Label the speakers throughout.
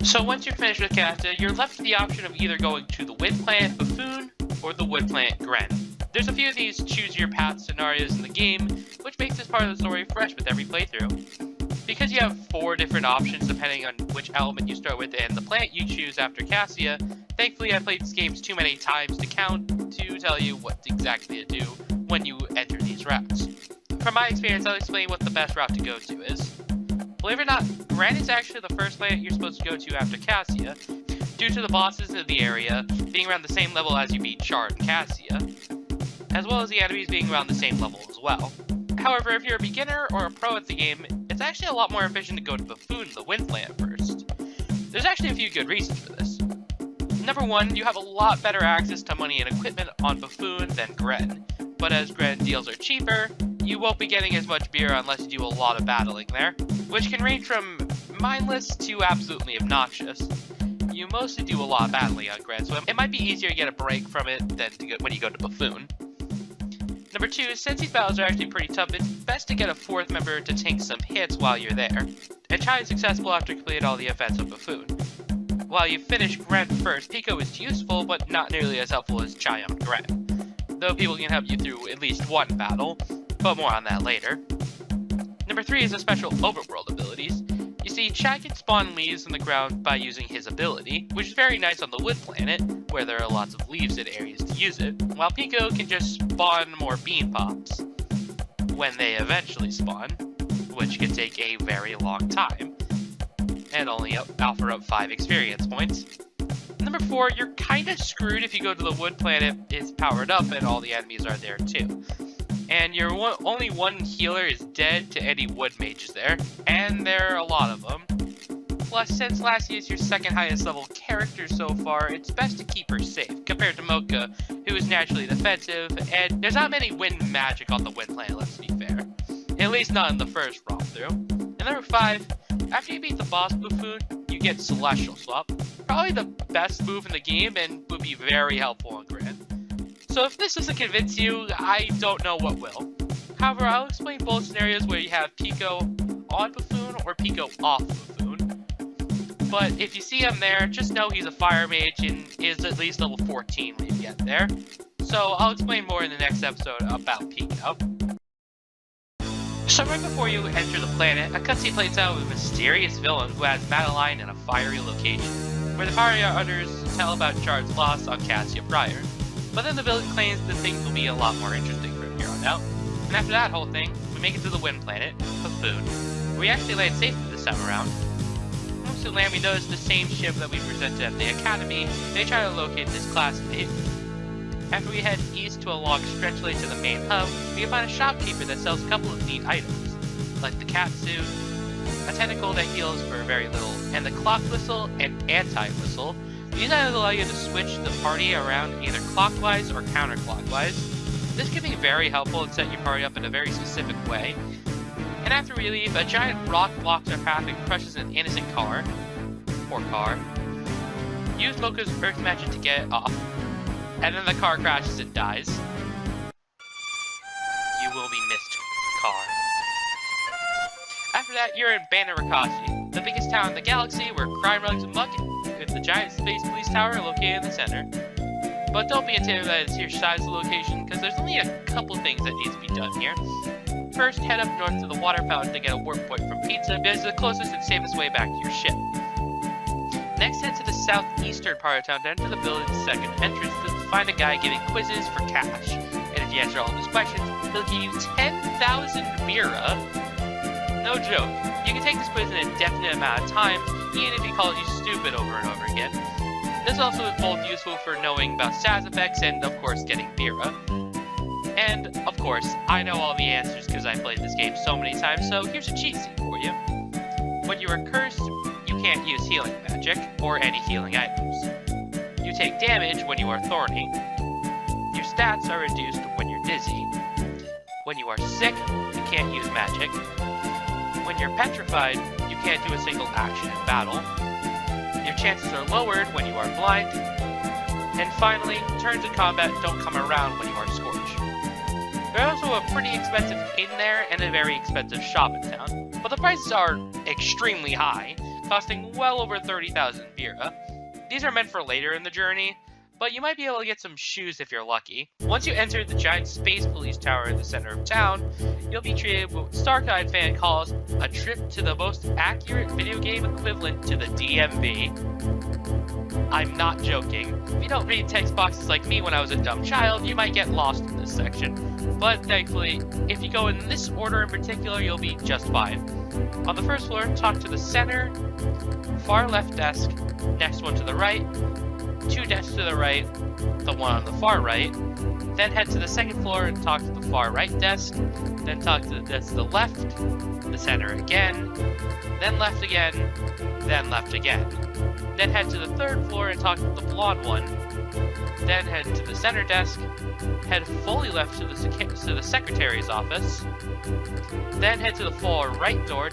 Speaker 1: So once you're finished with Cassia, you're left with the option of either going to the Wind Planet Puffoon or the Wood Planet Gren. There's a few of these choose your path scenarios in the game, which makes this part of the story fresh with every playthrough. Because you have 4 different options depending on which element you start with and the planet you choose after Cassia, thankfully I played these games too many times to count to tell you what exactly to do when you enter these routes. From my experience, I'll explain what the best route to go to is. Believe it or not, Gren is actually the first planet you're supposed to go to after Cassia, due to the bosses in the area being around the same level as you beat Shard and Cassia, as well as the enemies being around the same level as well. However, if you're a beginner or a pro at the game, it's actually a lot more efficient to go to Puffoon, the Wind Planet, first. There's actually a few good reasons for this. Number 1, you have a lot better access to money and equipment on Puffoon than Gren, but as Gren deals are cheaper, you won't be getting as much beer unless you do a lot of battling there, which can range from mindless to absolutely obnoxious. You mostly do a lot of battling on Gren, so it might be easier to get a break from it than when you go to Puffoon. Number 2, since these battles are actually pretty tough, it's best to get a 4th member to tank some hits while you're there. And Chai is successful after completing all the events of Puffoon. While you finish Gren first, Pico is useful, but not nearly as helpful as Chai on Gren. Though people can help you through at least one battle, but more on that later. Number 3 is the special Overworld abilities. You see, Chai can spawn leaves in the ground by using his ability, which is very nice on the Wood Planet, where there are lots of leaves in areas to use it, while Pico can just spawn more bean pops when they eventually spawn, which can take a very long time, and only offer up 5 experience points. Number 4, you're kinda screwed if you go to the Wood Planet is powered up and all the enemies are there too. And your only one healer is dead to any wood mages there, and there are a lot of them. Plus, since Lassie is your 2nd highest level character so far, it's best to keep her safe, compared to Mocha, who is naturally defensive, and there's not many wind magic on the Wind Planet, let's be fair. At least not in the first run through. And number 5, after you beat the boss Puffoon, you get Celestial Swap. Probably the best move in the game and would be very helpful on Gren. So if this doesn't convince you, I don't know what will. However, I'll explain both scenarios where you have Pico on Puffoon or Pico off Puffoon. But if you see him there, just know he's a fire mage and is at least level 14 when you get there. So I'll explain more in the next episode about Pico. So right before you enter the planet, a cutscene plays out with a mysterious villain who has Madeline in a fiery location, where the party others tell about Shard's loss on Cassia prior. But then the villain claims that things will be a lot more interesting from here on out. And after that whole thing, we make it to the Wind Planet, Puffoon, where we actually land safely this time around. Once we land, we notice the same ship that we presented at the Academy. They try to locate this classmate. After we head east to a long stretch lane to the main hub, we can find a shopkeeper that sells a couple of neat items, like the cat suit, a tentacle that heals for very little, and the clock whistle and anti-whistle. These items allow you to switch the party around either clockwise or counterclockwise. This can be very helpful and set your party up in a very specific way. And after we leave, a giant rock blocks our path and crushes an innocent car. Poor car. Use Mocha's Earth Magic to get it off. And then the car crashes and dies. You will be missed, car. After that, you're in Bannerikasi, the biggest town in the galaxy where crime runs amok, with the giant space police tower located in the center. But don't be intimidated by its sheer size of the location, because there's only a couple things that need to be done here. First, head up north to the water fountain to get a warp point from Pizza, because it's the closest and safest way back to your ship. Next, head to the southeastern part of town to enter the building's 2nd entrance to find a guy giving quizzes for cash. And if you answer all of his questions, he'll give you 10,000 Mira. No joke. You can take this quiz in an indefinite amount of time, even if he calls you stupid over and over again. This also is both useful for knowing about stats effects and, of course, getting Mira. And, of course, I know all the answers because I played this game so many times, so here's a cheat sheet for you. When you are cursed, you can't use healing magic, or any healing items. You take damage when you are thorny. Your stats are reduced when you're dizzy. When you are sick, you can't use magic. When you're petrified, you can't do a single action in battle. Your chances are lowered when you are blind. And finally, turns in combat don't come around when you are scorched. There's also a pretty expensive inn there and a very expensive shop in town, but the prices are extremely high, costing well over 30,000 Vira. These are meant for later in the journey, but you might be able to get some shoes if you're lucky. Once you enter the giant space police tower in the center of town, you'll be treated with what Starsign fan calls a trip to the most accurate video game equivalent to the DMV. I'm not joking. If you don't read text boxes like me when I was a dumb child, you might get lost in this section. But thankfully, if you go in this order in particular, you'll be just fine. On the first floor, talk to the center, far left desk, next one to the right, 2 desks to the right, the one on the far right, then head to the second floor and talk to the far right desk, then talk to the desk to the left, the center again, then left again, then left again. Then head to the third floor and talk to the blonde one, then head to the center desk, head fully left to the secretary's office, then head to the far right door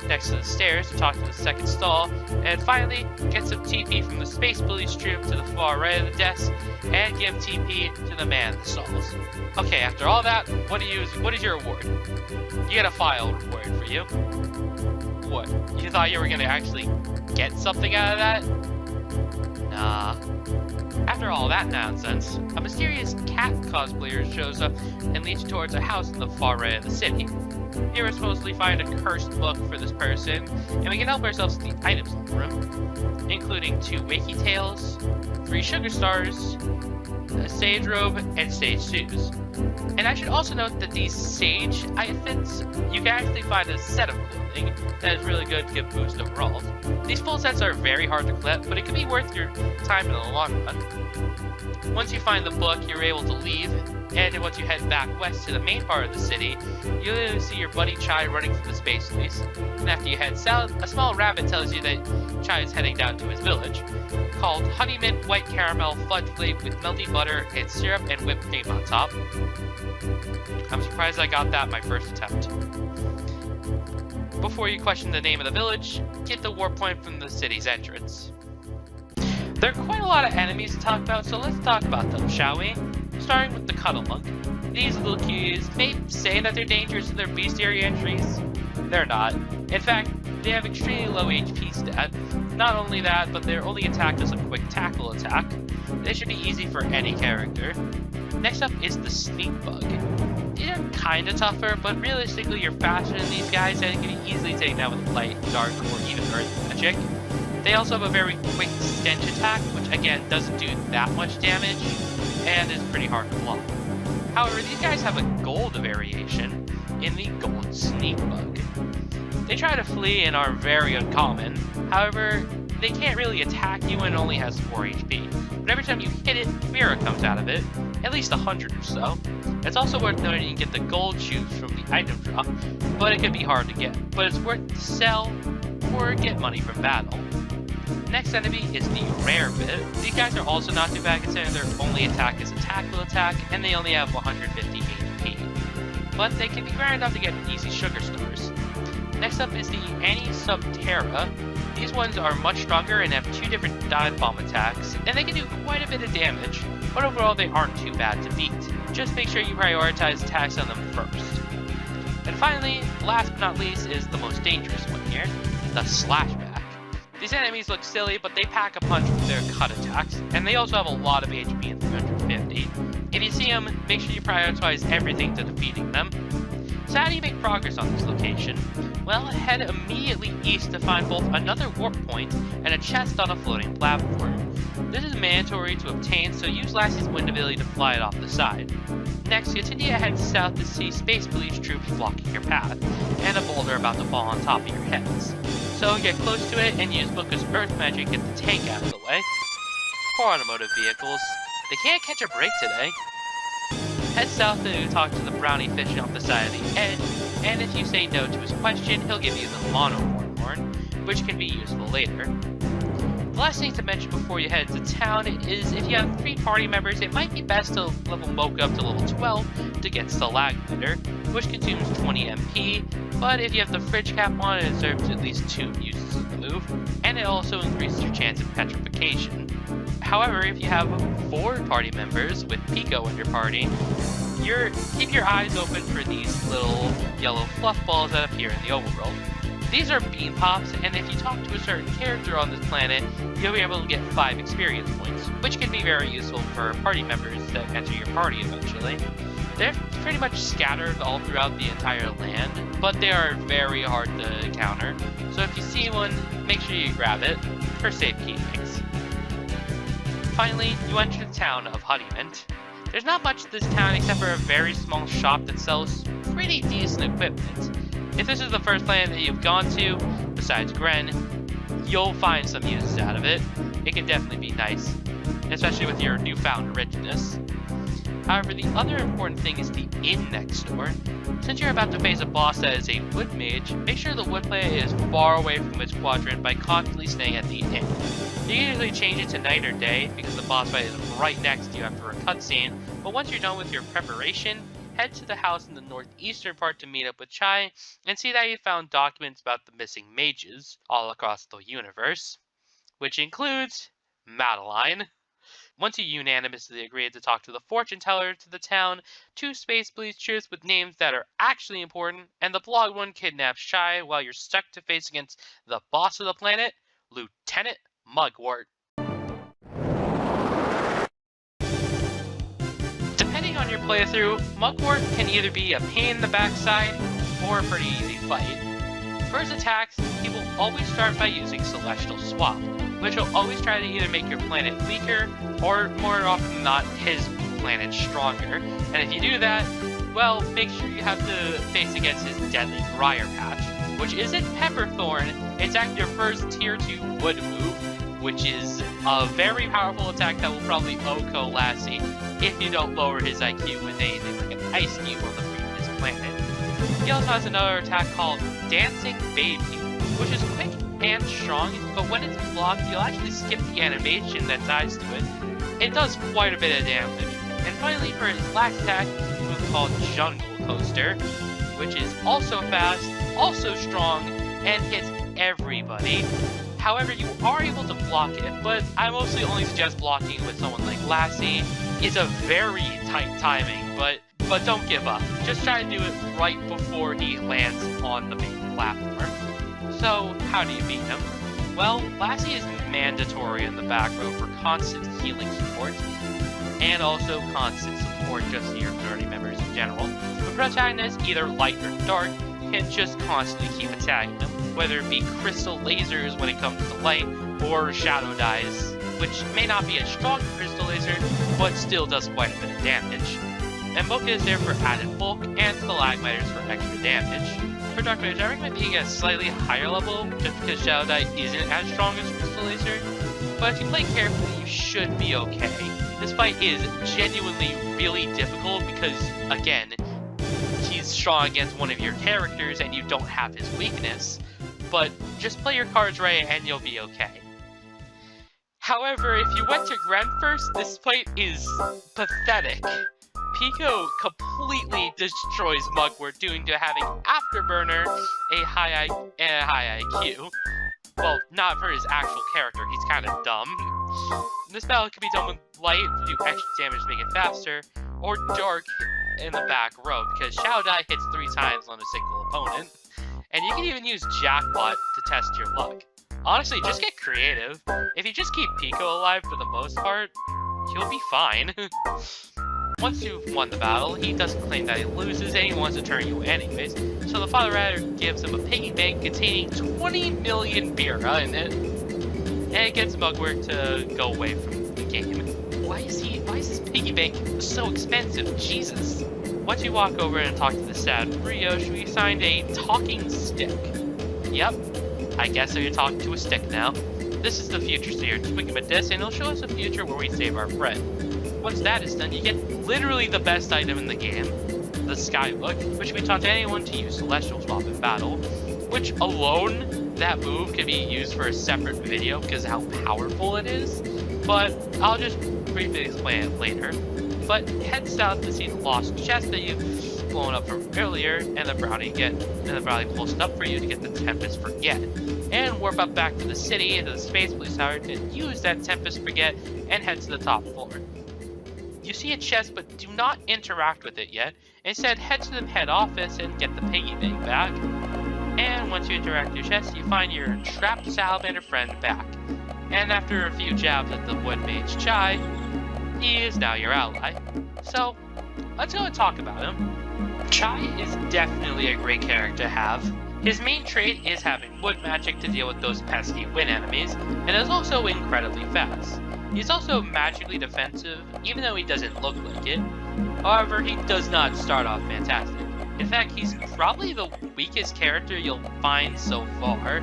Speaker 1: next to the stairs to talk to the second stall, and finally get some TP from the space police troop to the far right of the desk and give TP to the man in the stalls. Okay, after all that, what is your award? You get a file reward for you. What? You thought you were gonna actually get something out of that? Nah. After all that nonsense, a mysterious cat cosplayer shows up and leads you towards a house in the far right of the city. Here we're supposedly find a cursed book for this person, and we can help ourselves to the items in the room, including 2 wakey tails, 3 sugar stars, a sage robe, and sage shoes. And I should also note that these sage outfits, you can actually find a set of clothing that is really good to give boost overall. These full sets are very hard to collect, but it can be worth your time in the long run. Once you find the book, you're able to leave, and once you head back west to the main part of the city, you'll see your buddy Chai running from the space police. And after you head south, a small rabbit tells you that Chai is heading down to his village, called Honey Mint White Caramel Fudge Flake with melty butter and syrup and whipped cream on top. I'm surprised I got that my first attempt. Before you question the name of the village, get the warp point from the city's entrance. There are quite a lot of enemies to talk about, so let's talk about them, shall we? Starting with the Cuddlemunk. These little cuties may say that they're dangerous in their bestiary entries. They're not. In fact, they have extremely low HP stat. Not only that, but their only attack is a quick tackle attack. This should be easy for any character. Next up is the Sneak Bug. These are kinda tougher, but realistically you're faster than these guys and can be easily taken down with light, dark, or even earth magic. They also have a very quick stench attack, which again doesn't do that much damage, and is pretty hard to block. However, these guys have a gold variation in the Gold Sneak Bug. They try to flee and are very uncommon, however, they can't really attack you and only has 4 HP. But every time you hit it, Mira comes out of it, at least 100 or so. It's also worth noting you can get the gold shoes from the item drop, but it can be hard to get. But it's worth to sell or get money from battle. Next enemy is the Rare Bit. These guys are also not too bad considering their only attack is a tackle attack, and they only have 150 HP. But they can be rare enough to get easy sugar stars. Next up is the Subterra. These ones are much stronger and have 2 different dive bomb attacks, and they can do quite a bit of damage, but overall they aren't too bad to beat. Just make sure you prioritize attacks on them first. And finally, last but not least, is the most dangerous one here, the Slashback. These enemies look silly, but they pack a punch with their cut attacks, and they also have a lot of HP in 350. If you see them, make sure you prioritize everything to defeating them. So how do you make progress on this location? Well, head immediately east to find both another warp point and a chest on a floating platform. This is mandatory to obtain, so use Lassie's wind ability to fly it off the side. Next, continue ahead south to see space police troops blocking your path, and a boulder about to fall on top of your heads. So get close to it and use Booka's Earth Magic to get the tank out of the way. Poor automotive vehicles. They can't catch a break today. Head south to talk to the brownie fish off the side of the edge, and if you say no to his question, he'll give you the monocorn horn, which can be useful later. The last thing to mention before you head to town is if you have 3 party members, it might be best to level Mocha up to level 12 to get Stalagminder, which consumes 20 MP, but if you have the fridge cap on, it serves at least 2 uses of the move, and it also increases your chance of petrification. However, if you have 4 party members with Pico in your party, keep your eyes open for these little yellow fluff balls that appear in the overworld. These are bean pops, and if you talk to a certain character on this planet, you'll be able to get 5 experience points, which can be very useful for party members that enter your party eventually. They're pretty much scattered all throughout the entire land, but they are very hard to encounter, so if you see one, make sure you grab it for safekeepings. Finally, you enter the town of Honeymint. There's not much to this town except for a very small shop that sells pretty decent equipment. If this is the first planet that you've gone to, besides Gren, you'll find some uses out of it. It can definitely be nice, especially with your newfound richness. However, the other important thing is the inn next door. Since you're about to face a boss that is a wood mage, make sure the wood planet is far away from its quadrant by constantly staying at the inn. You can usually change it to night or day because the boss fight is right next to you after a cutscene, but once you're done with your preparation, head to the house in the northeastern part to meet up with Chai and see that you found documents about the missing mages all across the universe, which includes Madeline. Once you unanimously agreed to talk to the fortune teller to the town, 2 space bleachers with names that are actually important, and the blog one kidnaps Chai while you're stuck to face against the boss of the planet, Lieutenant Mugwort. Depending on your playthrough, Mugwort can either be a pain in the backside or a pretty easy fight. For his attacks, he will always start by using Celestial Swap, which will always try to either make your planet weaker or, more often than not, his planet stronger. And if you do that, well, make sure you have to face against his deadly Briar Patch, which isn't Pepperthorn, it's actually your first tier 2 wood move, which is a very powerful attack that will probably OHKO Lassie if you don't lower his IQ with anything like an Ice Cube on the previous planet. He also has another attack called Dancing Baby, which is quick and strong, but when it's blocked, you'll actually skip the animation that ties to it. It does quite a bit of damage. And finally, for his last attack, a move called Jungle Coaster, which is also fast, also strong, and hits everybody. However, you are able to block it, but I mostly only suggest blocking with someone like Lassie. It's a very tight timing, but don't give up. Just try to do it right before he lands on the main platform. So, how do you beat him? Well, Lassie is mandatory in the back row for constant healing support, and also constant support just to your party members in general. The protagonist, either light or dark, can just constantly keep attacking them, whether it be crystal lasers when it comes to light, or shadow dice, which may not be as strong as crystal laser, but still does quite a bit of damage. And Mocha is there for added bulk, and stalagmites for extra damage. For Dark Mage, I recommend being at a slightly higher level, just because Shadow Die isn't as strong as Crystal Laser, but if you play carefully, you should be okay. This fight is genuinely really difficult because, again, he's strong against one of your characters and you don't have his weakness, but just play your cards right and you'll be okay. However, if you went to Gren first, this fight is pathetic. Pico completely destroys Mugwort due to having Afterburner, a high IQ. Well, not for his actual character, he's kind of dumb. This battle can be done with light to do extra damage to make it faster, or dark in the back row, because Shadow Die hits 3 times on a single opponent. And you can even use Jackpot to test your luck. Honestly, just get creative. If you just keep Pico alive for the most part, you'll be fine. Once you've won the battle, he doesn't claim that he loses and he wants to turn you anyways, so the Father Rider gives him a piggy bank containing 20 million Bira in it, and it gets Mugwort to go away from the game. Why is this piggy bank so expensive? Jesus. Once you walk over and talk to the sad brioche, we find a talking stick. Yep, I guess you're talking to a stick now. This is the future, so you're tweaking with this, and it'll show us a future where we save our friend. Once that is done, you get literally the best item in the game, the Skylook, which we taught anyone to use Celestial Swap in battle, which alone, that move can be used for a separate video because of how powerful it is, but I'll just briefly explain it later. But head south to see the lost chest that you've blown up from earlier, and the brownie pulls it up for you to get the Tempest Forget, and warp up back to the city into the Space Police Tower to use that Tempest Forget and head to the top floor. You see a chest, but do not interact with it yet. Instead, head to the head office and get the piggy bank back. And once you interact your chest, you find your trapped salamander friend back. And after a few jabs at the wood mage Chai, he is now your ally. So, let's go and talk about him. Chai is definitely a great character to have. His main trait is having wood magic to deal with those pesky wind enemies, and is also incredibly fast. He's also magically defensive, even though he doesn't look like it. However, he does not start off fantastic. In fact, he's probably the weakest character you'll find so far,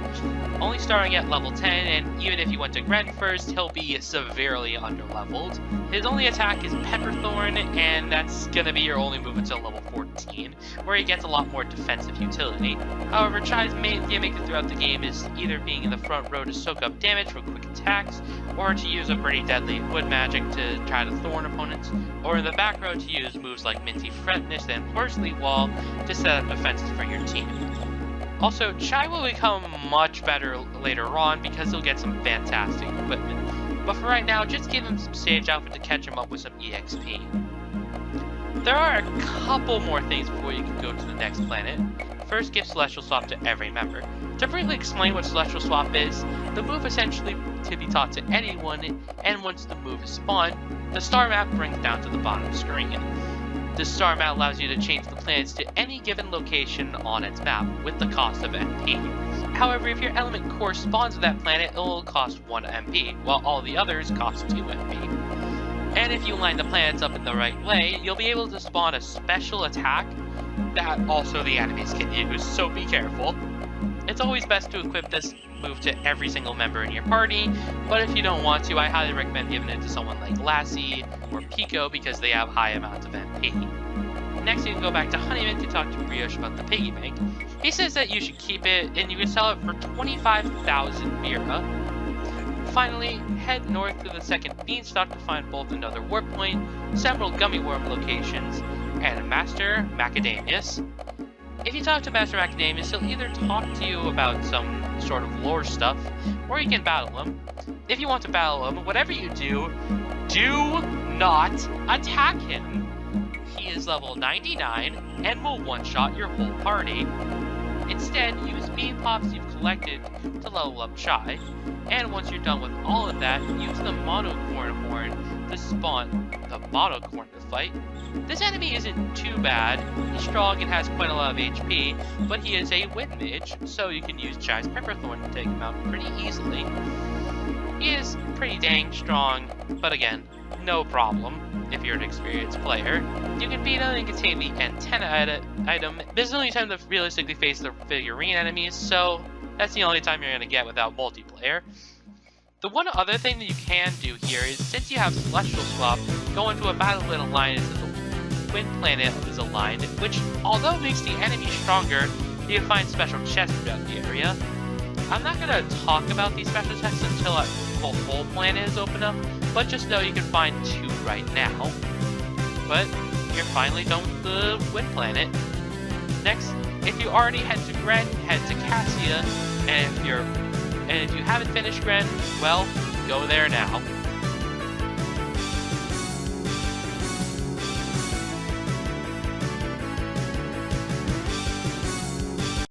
Speaker 1: only starting at level 10, and even if you went to Gren first, he'll be severely underleveled. His only attack is Pepperthorn, and that's gonna be your only move until level 14, where he gets a lot more defensive utility. However, Chai's main gimmick throughout the game is either being in the front row to soak up damage with quick attacks, or to use a pretty deadly wood magic to try to thorn opponents, or in the back row to use moves like Minty Fretness and Parsley Wall to set up defenses for your team. Also, Chai will become much better later on because he'll get some fantastic equipment, but for right now, just give him some Sage Outfit to catch him up with some EXP. There are a couple more things before you can go to the next planet. First, give Celestial Swap to every member. To briefly explain what Celestial Swap is, the move essentially to be taught to anyone, and once the move is spawned, the star map brings down to the bottom screen. This star map allows you to change the planets to any given location on its map, with the cost of MP. However, if your element corresponds to that planet, it will cost 1 MP, while all the others cost 2 MP. And if you line the planets up in the right way, you'll be able to spawn a special attack that also the enemies can use, so be careful. It's always best to equip this move to every single member in your party, but if you don't want to, I highly recommend giving it to someone like Lassie or Pico because they have high amounts of MP. Next, you can go back to Honeyman to talk to Brioche about the piggy bank. He says that you should keep it, and you can sell it for 25,000 Vera. Finally, head north to the second beanstalk to find both another warp point, several gummy worm locations, and Master Macadamius. If you talk to Master Macadamius, he'll either talk to you about some sort of lore stuff, or you can battle him. If you want to battle him, whatever you do, do not attack him. He is level 99 and will one-shot your whole party. Instead, use bean pops you've collected to level up Chai, and once you're done with all of that, use the monocorn horn to spawn the monocorn to fight. This enemy isn't too bad. He's strong and has quite a lot of HP, but he is a wind mage, so you can use Chai's Pepperthorn to take him out pretty easily. He is pretty dang strong, but again, no problem if you're an experienced player. You can beat him and contain the antenna item. This is the only time to realistically face the figurine enemies, so that's the only time you're going to get without multiplayer. The one other thing that you can do here is, since you have Celestial Swap, go into a battle with alliance as the Wind Planet is aligned, which, although makes the enemy stronger, you can find special chests throughout the area. I'm not going to talk about these special chests until the whole planet is open up, but just know you can find 2 right now. But you're finally done with the Wind Planet. Next, if you already head to Gren, head to Cassia, and if you haven't finished Gren, well, go there now.